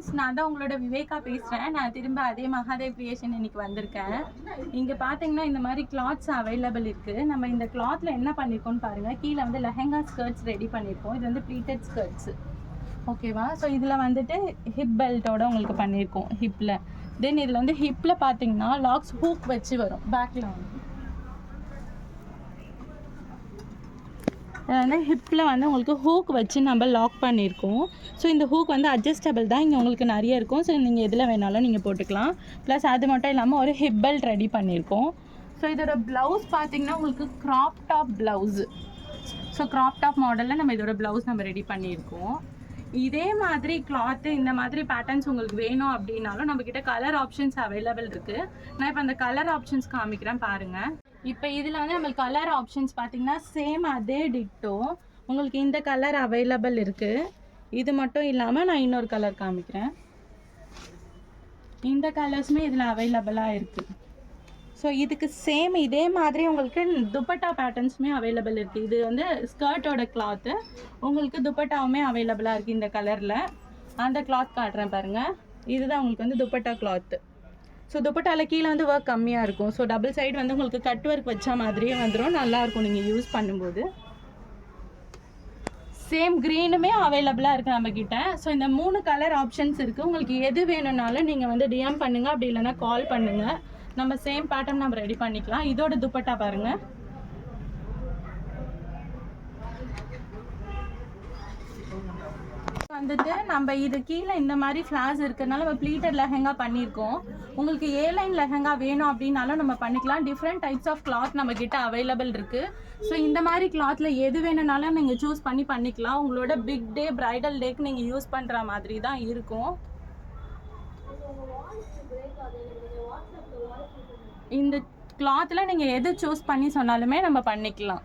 Friends, நான் தான் உங்களோட விவேகா பேசுகிறேன். நான் திரும்ப அதே மகாதேவ் கிரியேஷன் இன்னைக்கு வந்திருக்கேன். இங்கே பார்த்தீங்கன்னா இந்த மாதிரி கிளாத்ஸ் அவைலபிள் இருக்குது. நம்ம இந்த கிளாத்தில் என்ன பண்ணியிருக்கோம்னு பாருங்கள். கீழே வந்து லெஹெங்கா ஸ்கர்ட்ஸ் ரெடி பண்ணியிருக்கோம். இது வந்து ப்ளீட்டட் ஸ்கர்ட்ஸு, ஓகேவா? ஸோ இதில் வந்துட்டு ஹிப் பெல்ட்டோட உங்களுக்கு பண்ணியிருக்கோம் ஹிப்பில். தென் இதில் வந்து ஹிப்பில் பார்த்தீங்கன்னா லாக்ஸ் ஹூக் வச்சு வரும். பேக்கில் வந்து ஹிப்பில் வந்து உங்களுக்கு ஹூக் வச்சு நம்ம லாக் பண்ணியிருக்கோம். ஸோ இந்த ஹூக் வந்து அட்ஜஸ்டபிள் தான். இங்கே உங்களுக்கு நிறைய இருக்கும். ஸோ நீங்கள் எதில் வேணாலும் நீங்கள் போட்டுக்கலாம். ப்ளஸ் அது மட்டும் இல்லாமல் ஒரு ஹிப் பெல்ட் ரெடி பண்ணியிருக்கோம். ஸோ இதோட ப்ளவுஸ் பார்த்திங்கன்னா உங்களுக்கு crop top blouse. So crop top மாடலில் நம்ம இதோட ப்ளவுஸ் நம்ம ரெடி பண்ணியிருக்கோம். இதே மாதிரி கிளாத்து இந்த மாதிரி பேட்டர்ன்ஸ் உங்களுக்கு வேணும் அப்படின்னாலும் நம்மக்கிட்ட கலர் ஆப்ஷன்ஸ் அவைலபிள் இருக்குது. நான் இப்போ அந்த கலர் ஆப்ஷன்ஸ் காமிக்கிறேன் பாருங்கள். இப்போ இதில் வந்து நம்மளுக்கு கலர் ஆப்ஷன்ஸ் பார்த்திங்கன்னா சேம் அதே டிட்டோ உங்களுக்கு இந்த கலர் அவைலபிள் இருக்குது. இது மட்டும் இல்லாமல் நான் இன்னொரு கலர் காமிக்கிறேன். இந்த கலர்ஸுமே இதில் அவைலபிளாக இருக்குது. ஸோ இதுக்கு சேம் இதே மாதிரி உங்களுக்கு துப்பட்டா பேட்டர்ன்ஸுமே அவைலபிள் இருக்குது. இது வந்து ஸ்கர்ட்டோட கிளாத்து, உங்களுக்கு துப்பட்டாவுமே அவைலபிளாக இருக்குது இந்த கலரில். அந்த கிளாத் காட்டுறேன் பாருங்கள். இதுதான் உங்களுக்கு வந்து துப்பட்டா கிளாத்து. ஸோ துப்பட்டாவில் கீழே வந்து ஒர்க் கம்மியாக இருக்கும். ஸோ டபுள் சைடு வந்து உங்களுக்கு கட் ஒர்க் வச்ச மாதிரியே வந்துடும். நல்லாயிருக்கும் நீங்கள் யூஸ் பண்ணும்போது. சேம் க்ரீனுமே அவைலபிளாக இருக்குது நம்மக்கிட்ட. ஸோ இந்த 3 கலர் ஆப்ஷன்ஸ் இருக்குது. உங்களுக்கு எது வேணும்னாலும் நீங்கள் வந்து டிஎம் பண்ணுங்கள், அப்படி இல்லைன்னா கால் பண்ணுங்கள். நம்ம சேம் பேட்டர்ன் நம்ம ரெடி பண்ணிக்கலாம். இதோட துப்பட்டா பாருங்கள். வந்துட்டு நம்ம இது கீழே இந்த மாதிரி ஃப்ளார்ஸ் இருக்கிறதுனால நம்ம ப்ளீட்டட் லெஹெங்கா பண்ணியிருக்கோம். உங்களுக்கு ஏலைன் லெஹெங்கா வேணும் அப்படின்னாலும் நம்ம பண்ணிக்கலாம். டிஃப்ரெண்ட் டைப்ஸ் ஆஃப் கிளாத் நம்ம கிட்ட அவைலபிள் இருக்குது. ஸோ இந்த மாதிரி கிளாத்தில் எது வேணும்னாலும் நீங்கள் சூஸ் பண்ணி பண்ணிக்கலாம். உங்களோட பிக் டே பிரைடல் டேக்கு நீங்கள் யூஸ் பண்ணுற மாதிரி தான் இருக்கும். இந்த கிளாத்தில் நீங்கள் எது சூஸ் பண்ணி சொன்னாலுமே நம்ம பண்ணிக்கலாம்.